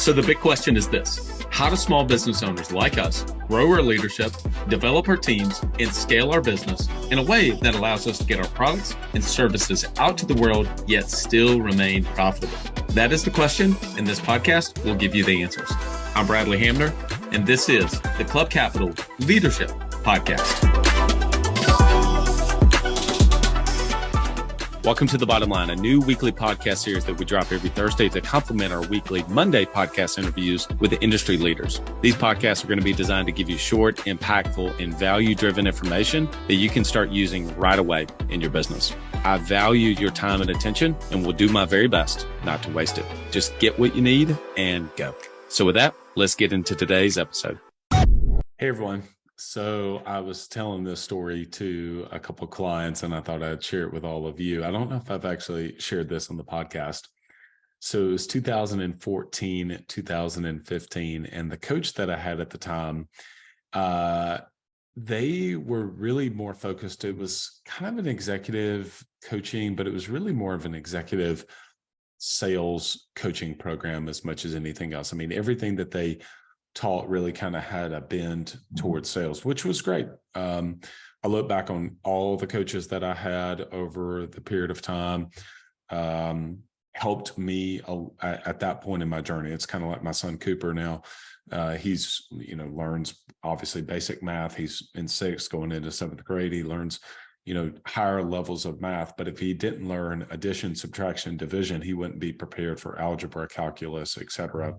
So the big question is this: how do small business owners like us grow our leadership, develop our teams, and scale our business in a way that allows us to get our products and services out to the world, yet still remain profitable? That is the question, and this podcast will give you the answers. I'm Bradley Hamner, and this is the Club Capital Leadership Podcast. Welcome to The Bottom Line, a new weekly podcast series that we drop every Thursday to complement our weekly Monday podcast interviews with the industry leaders. These podcasts are going to be designed to give you short, impactful, and value-driven information that you can start using right away in your business. I value your time and attention and will do my very best not to waste it. Just get what you need and go. So with that, let's get into today's episode. Hey, everyone. So I was telling this story to a couple of clients and I thought I'd share it with all of you. I don't know if I've actually shared this on the podcast. So it was 2014, 2015, and the coach that I had at the time, they were really more focused. It was kind of an executive coaching, but it was really more of an executive sales coaching program as much as anything else. I mean, everything that they taught really kind of had a bend towards sales, which was great. I look back on all the coaches that I had over the period of time, helped me at that point in my journey. It's kind of like my son Cooper now. He's, learns obviously basic math. He's in sixth, going into seventh grade. He learns, higher levels of math. But if he didn't learn addition, subtraction, division, he wouldn't be prepared for algebra, calculus, et cetera,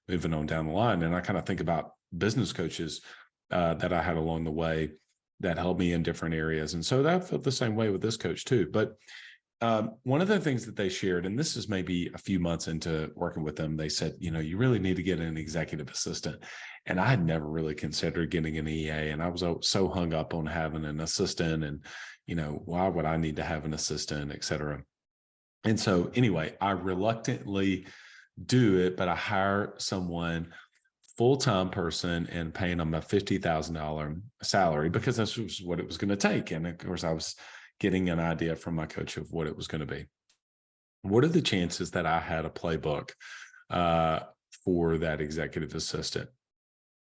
moving on down the line. And I kind of think about business coaches that I had along the way that helped me in different areas. And so that felt the same way with this coach too. But one of the things that they shared, and this is maybe a few months into working with them, they said, you really need to get an executive assistant. And I had never really considered getting an EA. And I was so hung up on having an assistant and, why would I need to have an assistant, et cetera. And so anyway, I reluctantly do it, but I hire someone, full-time person, and paying them a $50,000 salary because that's what it was going to take. And of course, I was getting an idea from my coach of what it was going to be. What are the chances that I had a playbook for that executive assistant?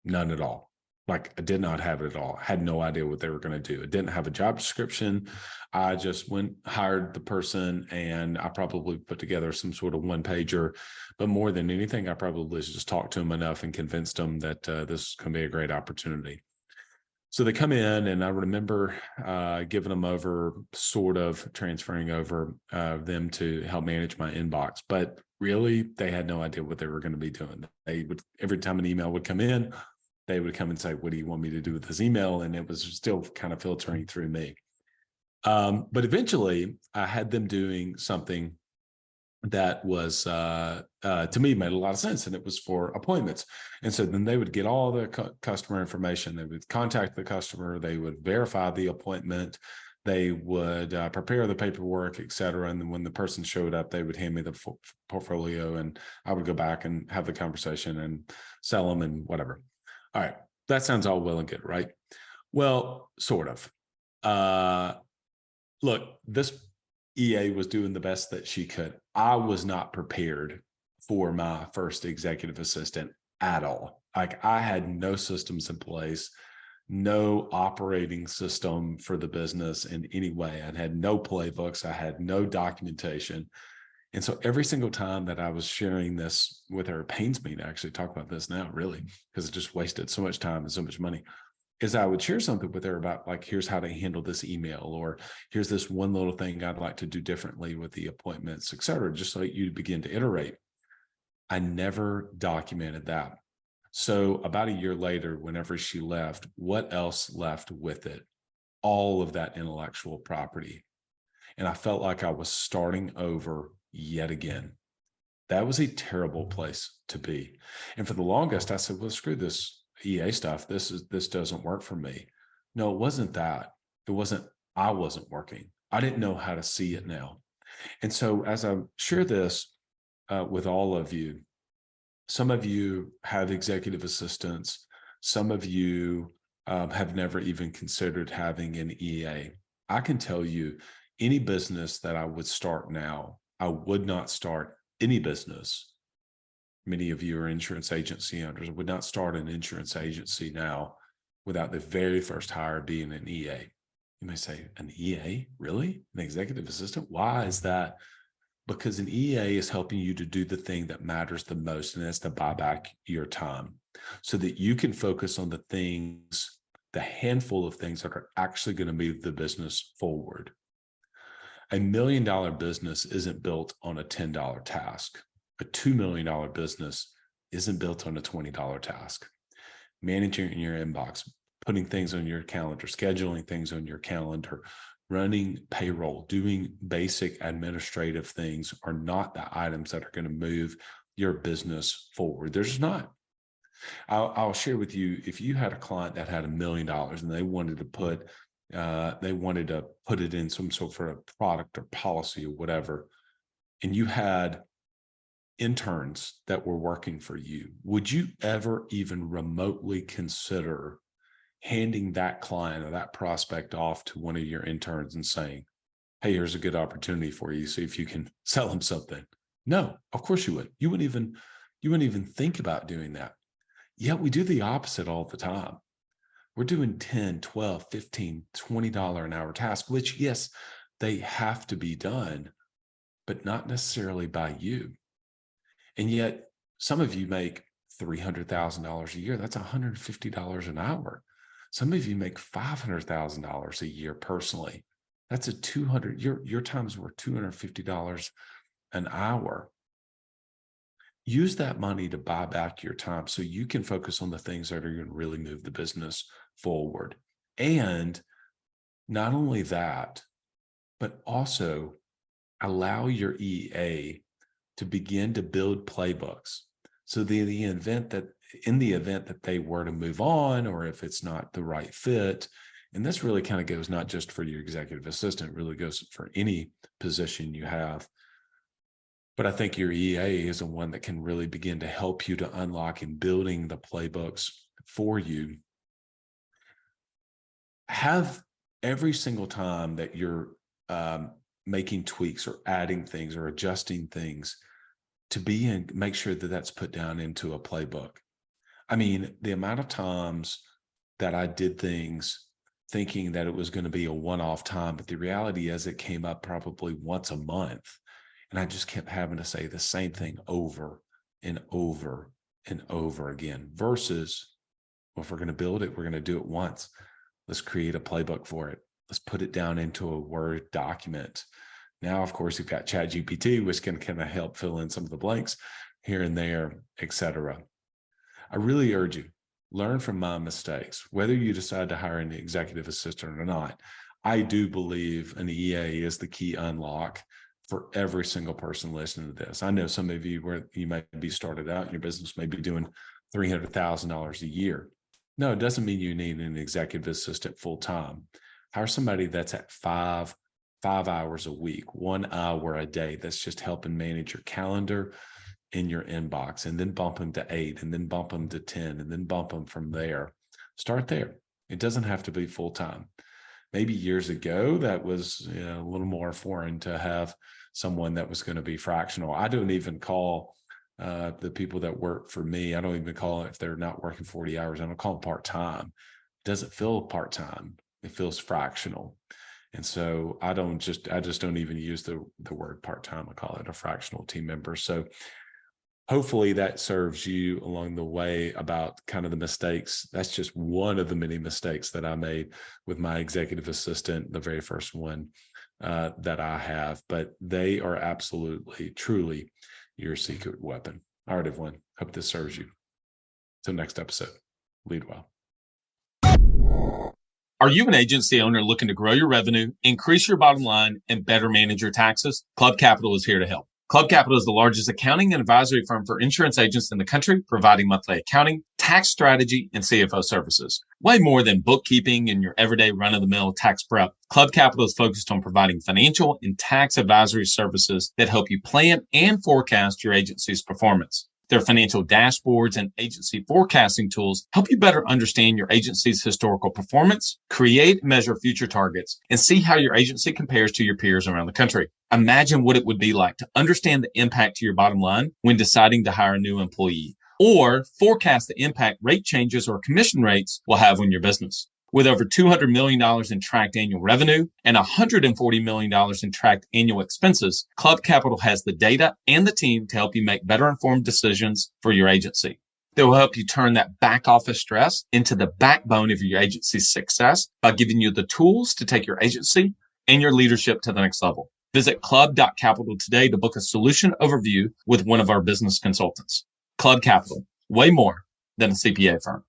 None at all. Like, I did not have it at all. I had no idea what they were going to do. I didn't have a job description. I just hired the person, and I probably put together some sort of one-pager. But more than anything, I probably just talked to them enough and convinced them that this can be a great opportunity. So they come in, and I remember giving them over, sort of transferring over them to help manage my inbox. But really, they had no idea what they were going to be doing. They would, every time an email would come in, they would come and say, what do you want me to do with this email? And it was still kind of filtering through me. But eventually I had them doing something that was, to me, made a lot of sense. And it was for appointments. And so then they would get all the customer information. They would contact the customer. They would verify the appointment. They would prepare the paperwork, et cetera. And then when the person showed up, they would hand me the portfolio, and I would go back and have the conversation and sell them and whatever. All right. That sounds all well and good, right? Well, sort of. Look, this EA was doing the best that she could. I was not prepared for my first executive assistant at all. Like, I had no systems in place, no operating system for the business in any way. I had no playbooks. I had no documentation. And so every single time that I was sharing this with her, it pains me to actually talk about this now, really, because it just wasted so much time and so much money, is I would share something with her about, like, here's how to handle this email, or here's this one little thing I'd like to do differently with the appointments, et cetera, just so you begin to iterate. I never documented that. So about a year later, whenever she left, what else left with it? All of that intellectual property. And I felt like I was starting over yet again. That was a terrible place to be. And for the longest, I said, well, screw this EA stuff. This doesn't work for me. No, it wasn't that. I wasn't working. I didn't know how to see it now. And so as I share this with all of you, some of you have executive assistants. Some of you have never even considered having an EA. I can tell you, any business that I would start now, I would not start any business Many of you are insurance agency owners. I would not start an insurance agency now without the very first hire being an EA. You may say, an EA? Really? An executive assistant? Why is that? Because an EA is helping you to do the thing that matters the most, and that's to buy back your time so that you can focus on the things, the handful of things that are actually going to move the business forward. $1 million business isn't built on a $10 task. A $2 million business isn't built on a $20 task. Managing your inbox, putting things on your calendar, scheduling things on your calendar, running payroll, doing basic administrative things are not the items that are going to move your business forward. There's not. I'll share with you, if you had a client that had $1 million and they wanted to put it in some sort of a product or policy or whatever, and you had interns that were working for you, would you ever even remotely consider handing that client or that prospect off to one of your interns and saying, hey, here's a good opportunity for you, see if you can sell them something? No, of course you wouldn't. You wouldn't even think about doing that. Yet we do the opposite all the time. We're doing $10, $12, $15, $20 an hour tasks, which, yes, they have to be done, but not necessarily by you. And yet some of you make $300,000 a year. That's $150 an hour. Some of you make $500,000 a year personally. That's your time's worth $250 an hour. Use that money to buy back your time so you can focus on the things that are going to really move the business forward. And not only that, but also allow your EA to begin to build playbooks. So in the event that they were to move on, or if it's not the right fit, and this really kind of goes not just for your executive assistant, it really goes for any position you have. But I think your EA is the one that can really begin to help you to unlock and building the playbooks for you. Have every single time that you're making tweaks or adding things or adjusting things to make sure that that's put down into a playbook. I mean, the amount of times that I did things thinking that it was going to be a one-off time, but the reality is it came up probably once a month. And I just kept having to say the same thing over and over and over again versus, well, if we're going to build it, we're going to do it once. Let's create a playbook for it. Let's put it down into a Word document. Now, of course, you've got ChatGPT, which can kind of help fill in some of the blanks here and there, etc. I really urge you, learn from my mistakes, whether you decide to hire an executive assistant or not. I do believe an EA is the key unlock for every single person listening to this. I know some of you where you might be started out, your business may be doing $300,000 a year. No, it doesn't mean you need an executive assistant full time. Hire somebody that's at five hours a week, 1 hour a day. That's just helping manage your calendar in your inbox, and then bump them to 8, and then bump them to 10, and then bump them from there. Start there. It doesn't have to be full time. Maybe years ago, that was a little more foreign to have someone that was going to be fractional. I don't even call the people that work for me, I don't even call it, if they're not working 40 hours, I don't call them part-time. It doesn't feel part-time. It feels fractional. And so I just don't even use the word part-time. I call it a fractional team member. So hopefully that serves you along the way about kind of the mistakes. That's just one of the many mistakes that I made with my executive assistant, the very first one that I have, but they are absolutely, truly your secret weapon. All right, everyone. Hope this serves you. Till next episode, lead well. Are you an agency owner looking to grow your revenue, increase your bottom line, and better manage your taxes? Club Capital is here to help. Club Capital is the largest accounting and advisory firm for insurance agents in the country, providing monthly accounting, tax strategy, and CFO services. Way more than bookkeeping and your everyday run-of-the-mill tax prep. Club Capital is focused on providing financial and tax advisory services that help you plan and forecast your agency's performance. Their financial dashboards and agency forecasting tools help you better understand your agency's historical performance, create and measure future targets, and see how your agency compares to your peers around the country. Imagine what it would be like to understand the impact to your bottom line when deciding to hire a new employee, or forecast the impact rate changes or commission rates will have on your business. With over $200 million in tracked annual revenue and $140 million in tracked annual expenses, Club Capital has the data and the team to help you make better informed decisions for your agency. They will help you turn that back office stress into the backbone of your agency's success by giving you the tools to take your agency and your leadership to the next level. Visit club.capital today to book a solution overview with one of our business consultants. Club Capital, way more than a CPA firm.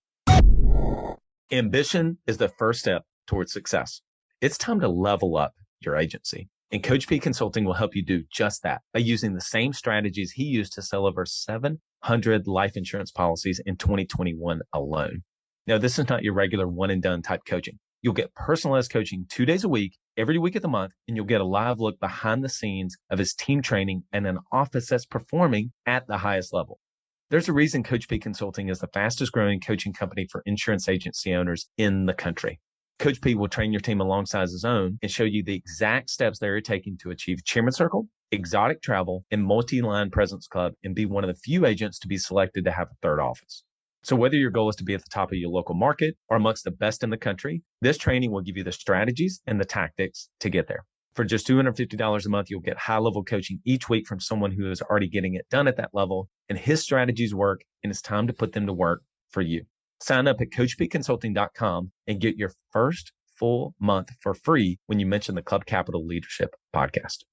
Ambition is the first step towards success. It's time to level up your agency. And Coach P Consulting will help you do just that by using the same strategies he used to sell over 700 life insurance policies in 2021 alone. Now, this is not your regular one and done type coaching. You'll get personalized coaching 2 days a week, every week of the month, and you'll get a live look behind the scenes of his team training and an office that's performing at the highest level. There's a reason Coach P Consulting is the fastest growing coaching company for insurance agency owners in the country. Coach P will train your team alongside his own and show you the exact steps they're taking to achieve Chairman Circle, exotic travel, and multi-line presence club, and be one of the few agents to be selected to have a third office. So whether your goal is to be at the top of your local market or amongst the best in the country, this training will give you the strategies and the tactics to get there. For just $250 a month, you'll get high-level coaching each week from someone who is already getting it done at that level, and his strategies work, and it's time to put them to work for you. Sign up at coachpconsulting.com and get your first full month for free when you mention the Club Capital Leadership Podcast.